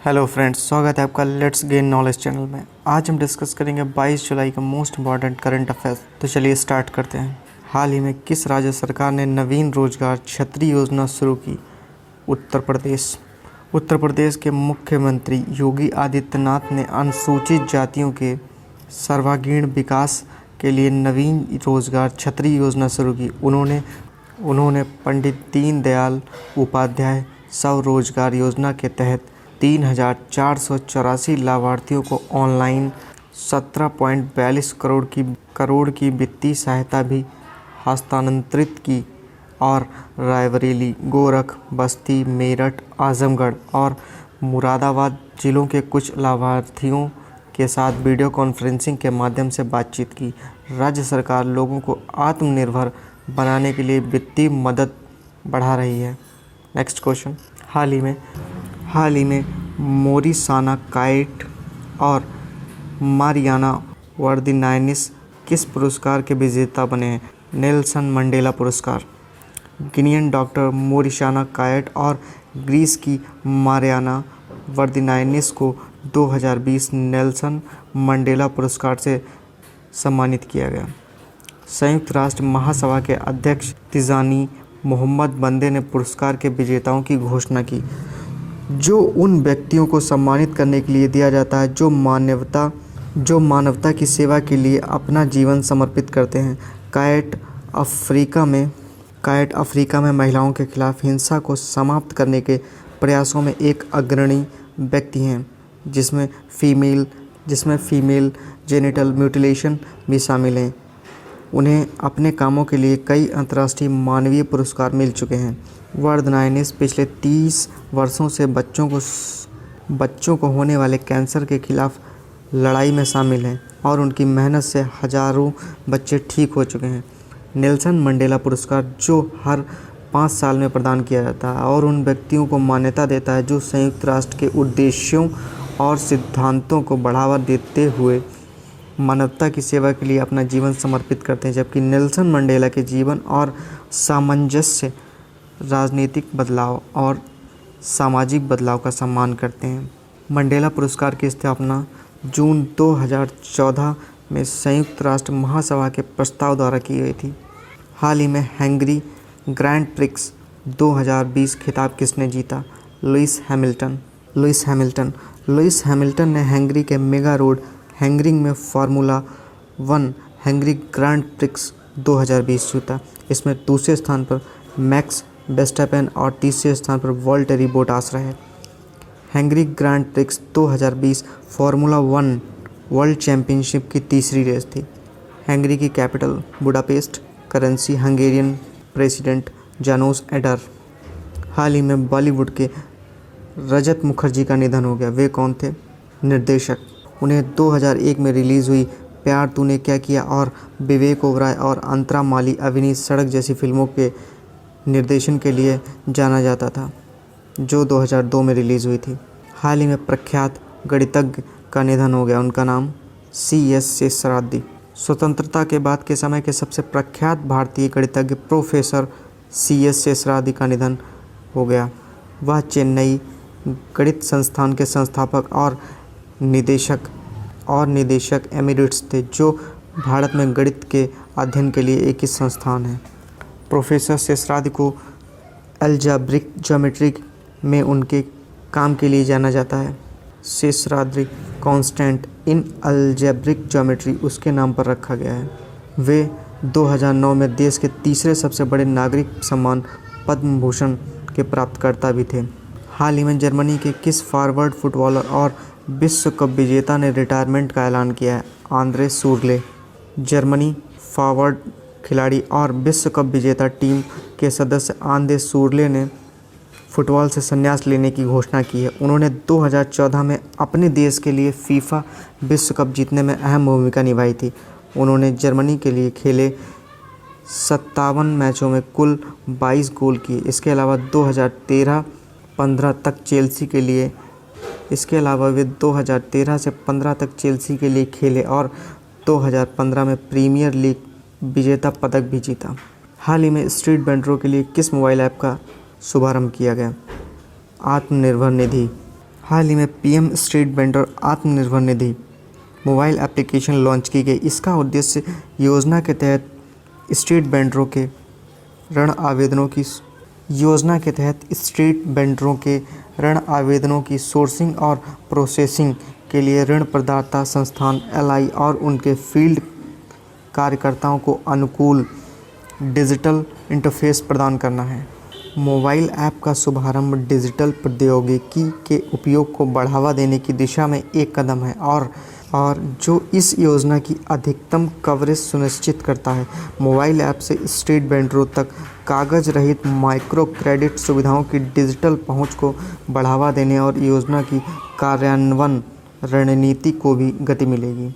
Hello friends, स्वागत है आपका लेट्स गेन नॉलेज चैनल में। आज हम डिस्कस करेंगे 22 जुलाई का मोस्ट इम्पॉर्टेंट करंट अफेयर्स। तो चलिए स्टार्ट करते हैं। हाल ही में किस राज्य सरकार ने नवीन रोजगार छतरी योजना शुरू की? उत्तर प्रदेश। उत्तर प्रदेश के मुख्यमंत्री योगी आदित्यनाथ ने अनुसूचित जातियों के सर्वांगीण विकास के लिए नवीन रोजगार छतरी योजना शुरू की। उन्होंने पंडित दीनदयाल उपाध्याय स्वरोजगार योजना के तहत 3,484 लाभार्थियों को ऑनलाइन 17.42 करोड़ की वित्तीय सहायता भी हस्तांतरित की और रायबरेली, गोरख, बस्ती, मेरठ, आजमगढ़ और मुरादाबाद जिलों के कुछ लाभार्थियों के साथ वीडियो कॉन्फ्रेंसिंग के माध्यम से बातचीत की। राज्य सरकार लोगों को आत्मनिर्भर बनाने के लिए वित्तीय मदद बढ़ा रही है। Next question. हाल ही में मोरिशाना काइट और मारियाना वर्दिनाइनिस किस पुरस्कार के विजेता बने हैं? नेल्सन मंडेला पुरस्कार। गिनियन डॉक्टर मोरिशाना काइट और ग्रीस की मारियाना वर्दिनाइनिस को 2020 नेल्सन मंडेला पुरस्कार से सम्मानित किया गया। संयुक्त राष्ट्र महासभा के अध्यक्ष तिजानी मोहम्मद बंदे ने पुरस्कार के विजेताओं की घोषणा की, जो उन व्यक्तियों को सम्मानित करने के लिए दिया जाता है जो मानवता की सेवा के लिए अपना जीवन समर्पित करते हैं। काइट अफ्रीका में महिलाओं के खिलाफ हिंसा को समाप्त करने के प्रयासों में एक अग्रणी व्यक्ति हैं, जिसमें फीमेल जेनिटल म्यूटिलेशन भी शामिल है। उन्हें अपने कामों के लिए कई अंतर्राष्ट्रीय मानवीय पुरस्कार मिल चुके हैं। वर्दनाइनिस पिछले 30 वर्षों से बच्चों को होने वाले कैंसर के खिलाफ लड़ाई में शामिल हैं और उनकी मेहनत से हजारों बच्चे ठीक हो चुके हैं। नेल्सन मंडेला पुरस्कार, जो हर 5 साल में प्रदान किया जाता है और उन व्यक्तियों को मान्यता देता है जो संयुक्त राष्ट्र के उद्देश्यों और सिद्धांतों को बढ़ावा देते हुए मानवता की सेवा के लिए अपना जीवन समर्पित करते हैं, जबकि नेल्सन मंडेला के जीवन और सामंजस्य राजनीतिक बदलाव और सामाजिक बदलाव का सम्मान करते हैं। मंडेला पुरस्कार की स्थापना जून 2014 में संयुक्त राष्ट्र महासभा के प्रस्ताव द्वारा की गई थी। हाल ही में हंगरी ग्रैंड प्रिक्स 2020 खिताब किसने जीता? लुइस हैमिल्टन ने हंगरी के मेगा रोड हैंगरिंग में फार्मूला 1 हंगरी ग्रैंड प्रिक्स 2020 जीता। इसमें दूसरे स्थान पर मैक्स वेस्टैपेन और तीसरे स्थान पर वॉल्टेरी बोटास रहे। Hungary grand prix 2020 formula 1 world championship की तीसरी रेस थी। हंगरी की capital Budapest, currency Hungarian president Janos Ader. हाल ही में बॉलीवुड के रजत मुखर्जी का निधन हो गया। वे कौन थे? निर्देशक। उन्हें 2001 में रिलीज़ हुई प्यार तूने क्या किया और विवेक ओबराय और अंतरा माली अभिनीत सड़क जैसी फिल्मों के निर्देशन के लिए जाना जाता था, जो 2002 में रिलीज़ हुई थी। हाल ही में प्रख्यात गणितज्ञ का निधन हो गया। उनका नाम C.S. शेषरात्रि। स्वतंत्रता के बाद के समय के सबसे प्रख्यात भारतीय गणितज्ञ प्रोफेसर C.S. शेषरात्रि का निधन हो गया। वह चेन्नई गणित संस्थान के संस्थापक और निदेशक एमेरिटस थे, जो भारत में गणित के अध्ययन के लिए एक ही संस्थान है। प्रोफेसर शेषरात्रि को अलजेब्रिक ज्योमेट्री में उनके काम के लिए जाना जाता है। शेषरात्रि कांस्टेंट इन अलजेब्रिक ज्योमेट्री उसके नाम पर रखा गया है। वे 2009 में देश के तीसरे सबसे बड़े नागरिक सम्मान पद्म भूषण के प्राप्तकर्ता भी थे। हाल ही में जर्मनी के किस फॉरवर्ड फुटबॉलर और विश्व कप विजेता ने रिटायरमेंट का ऐलान किया है? आंद्रे सूरले। जर्मनी फॉरवर्ड खिलाड़ी और विश्व कप विजेता टीम के सदस्य आंद्रे सूरले ने फुटबॉल से संन्यास लेने की घोषणा की है। उन्होंने 2014 में अपने देश के लिए फीफा विश्व कप जीतने में अहम भूमिका निभाई थी। उन्होंने जर्मनी के लिए खेले 57 मैचों में कुल 22 गोल किए। इसके अलावा वे 2013 से 15 तक चेल्सी के लिए खेले और 2015 में प्रीमियर लीग विजेता पदक भी जीता। हाल ही में स्ट्रीट वेंडरों के लिए किस मोबाइल ऐप का शुभारंभ किया गया? आत्मनिर्भर निधि। हाल ही में PM street vendor Atmanirbhar Nidhi mobile application launch की गई। इसका उद्देश्य योजना के तहत स्ट्रीट वेंडरों के ऋण आवेदनों की सोर्सिंग और प्रोसेसिंग के लिए ऋण प्रदाता संस्थान एलआई और उनके फील्ड कार्यकर्ताओं को अनुकूल डिजिटल इंटरफेस प्रदान करना है। मोबाइल ऐप का शुभारंभ डिजिटल प्रौद्योगिकी के उपयोग को बढ़ावा देने की दिशा में एक कदम है और जो इस योजना की अधिकतम कवरेज सुनिश्चित करता है। मोबाइल ऐप से स्ट्रीट वेंडरों तक कागज रहित माइक्रो क्रेडिट सुविधाओं की डिजिटल पहुंच को बढ़ावा देने और योजना की कार्यान्वयन रणनीति को भी गति मिलेगी।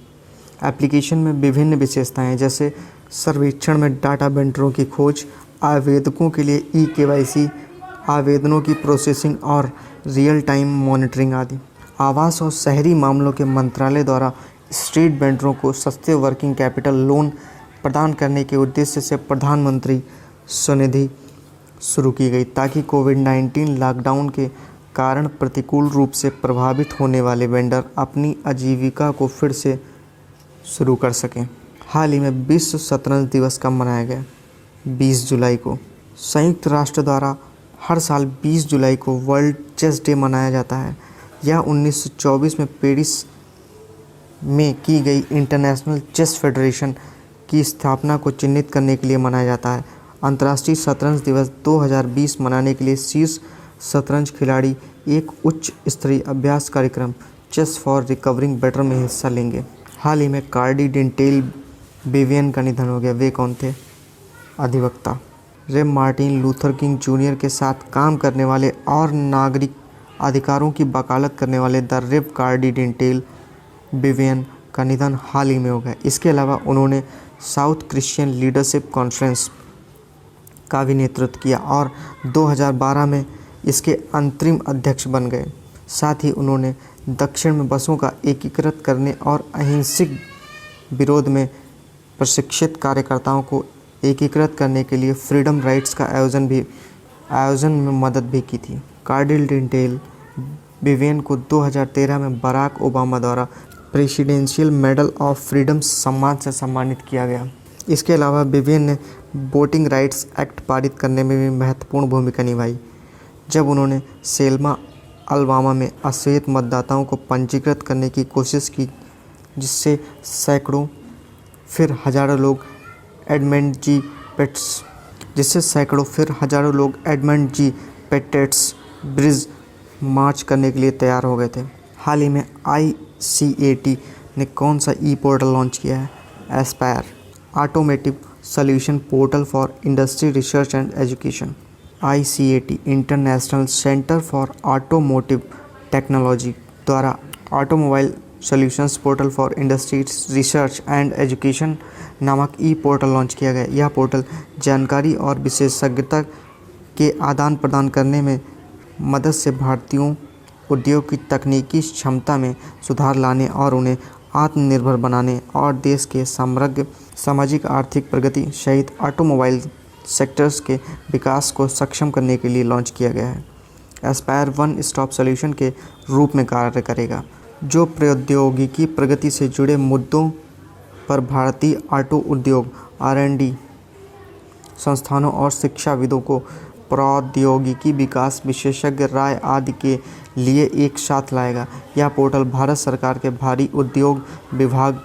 एप्लीकेशन में विभिन्न विशेषताएं हैं, जैसे सर्वेक्षण में डाटा वेंडरों की खोज, आवेदकों के लिए ई-केवाईसी, आवेदनों की प्रोसेसिंग और रियल टाइम मॉनिटरिंग आदि। आवास और शहरी मामलों के मंत्रालय द्वारा स्ट्रीट वेंडरों को सस्ते वर्किंग कैपिटल लोन प्रदान करने के उद्देश्य से प्रधानमंत्री स्वनिधि शुरू की गई, ताकि कोविड-19 लॉकडाउन के कारण प्रतिकूल रूप से प्रभावित होने वाले वेंडर अपनी आजीविका को फिर से शुरू कर सकें। हाल ही में विश्व शतरंज दिवस कब मनाया गया? 20 जुलाई को। संयुक्त राष्ट्र द्वारा हर साल 20 जुलाई को वर्ल्ड चेस डे मनाया जाता है। यह 1924 में पेरिस में की गई इंटरनेशनल चेस फेडरेशन की स्थापना को चिन्हित करने के लिए मनाया जाता है। अंतर्राष्ट्रीय शतरंज दिवस 2020 मनाने के लिए शीर्ष शतरंज खिलाड़ी एक उच्च स्तरीय अभ्यास कार्यक्रम चेस फॉर रिकवरिंग बेटर में हिस्सा लेंगे। हाल ही में कार्डी डेंटेल विवियन का निधन हो गया। वे कौन थे? अधिवक्ता। रे मार्टिन लूथर किंग जूनियर के साथ काम करने वाले और नागरिक अधिकारों की वकालत करने वाले द रेव कार्डी डेंटेल विवियन का निधन हाल ही में हो गया। इसके अलावा उन्होंने साउथ क्रिश्चियन लीडरशिप कॉन्फ्रेंस का भी नेतृत्व किया और 2012 में इसके अंतरिम अध्यक्ष बन गए। साथ ही उन्होंने दक्षिण में बसों का एकीकृत करने और अहिंसक विरोध में प्रशिक्षित कार्यकर्ताओं को एकीकृत करने के लिए फ्रीडम राइड्स का आयोजन में मदद भी की थी। कार्डी डेंटेल विवियन को 2013 में बराक ओबामा द्वारा प्रेसिडेंशियल मेडल ऑफ फ्रीडम सम्मान से सम्मानित किया गया। इसके अलावा विवियन ने वोटिंग राइट्स एक्ट पारित करने में भी महत्वपूर्ण भूमिका निभाई, जब उन्होंने सेल्मा अलबामा में अश्वेत मतदाताओं को पंजीकृत करने की कोशिश की, जिससे सैकड़ों फिर हजारों लोग एडमंड जी पेटेट्स ब्रिज मार्च करने के लिए तैयार हो गए थे। हाल ही में ICAT ने कौन सा ई पोर्टल लॉन्च किया है? Aspire, automotive solution portal for industry research and education. ICAT international centre for automotive technology द्वारा automobile solutions portal for industry research and education नामक ई पोर्टल लॉन्च किया गया। यह पोर्टल जानकारी और विशेषज्ञता के आदान प्रदान करने में मदद से भारतीयों उद्योग की तकनीकी क्षमता में सुधार लाने और उन्हें आत्मनिर्भर बनाने और देश के समग्र सामाजिक आर्थिक प्रगति सहित ऑटोमोबाइल सेक्टर्स के विकास को सक्षम करने के लिए लॉन्च किया गया है। एस्पायर वन स्टॉप सॉल्यूशन के रूप में कार्य करेगा, जो प्रौद्योगिकी प्रगति से जुड़े मुद्दों पर भारतीय ऑटो उद्योग, R&D संस्थानों और शिक्षाविदों को प्रौद्योगिकी विकास विशेषज्ञ राय आदि के लिए एक साथ लाएगा। यह पोर्टल भारत सरकार के भारी उद्योग विभाग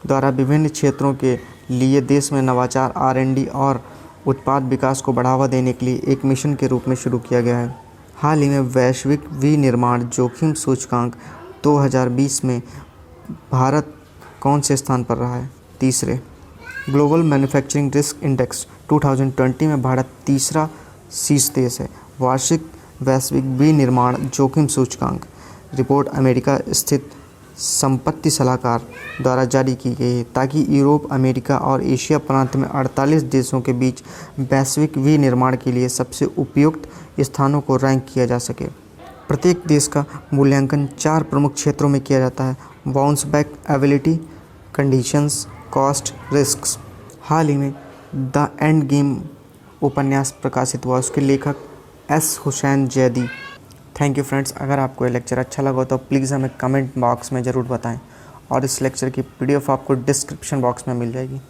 द्वारा विभिन्न क्षेत्रों के लिए देश में नवाचार, R&D और उत्पाद विकास को बढ़ावा देने के लिए एक मिशन के रूप में शुरू किया गया है। हाल ही में वैश्विक विनिर्माण जोखिम सूचकांक 2020 में भारत कौन से स्थान पर रहा है? तीसरे। ग्लोबल मैन्युफैक्चरिंग रिस्क इंडेक्स 2020 में भारत तीसरा शीर्ष देश है। वार्षिक वैश्विक विनिर्माण जोखिम सूचकांक रिपोर्ट अमेरिका स्थित संपत्ति सलाहकार द्वारा जारी की गई है, ताकि यूरोप, अमेरिका और एशिया प्रांत में 48 देशों के बीच वैश्विक विनिर्माण के लिए सबसे उपयुक्त स्थानों को रैंक किया जा सके। प्रत्येक देश का मूल्यांकन 4 प्रमुख क्षेत्रों में किया जाता है: bounce back ability, conditions, cost, risks. हाल ही में द एंड गेम उपन्यास प्रकाशित हुआ। उसके लेखक S. Hussain Zaidi thank you friends. अगर आपको ये लेक्चर अच्छा लगा तो प्लीज़ हमें कमेंट बॉक्स में ज़रूर बताएं और इस लेक्चर की PDF आपको डिस्क्रिप्शन बॉक्स में मिल जाएगी।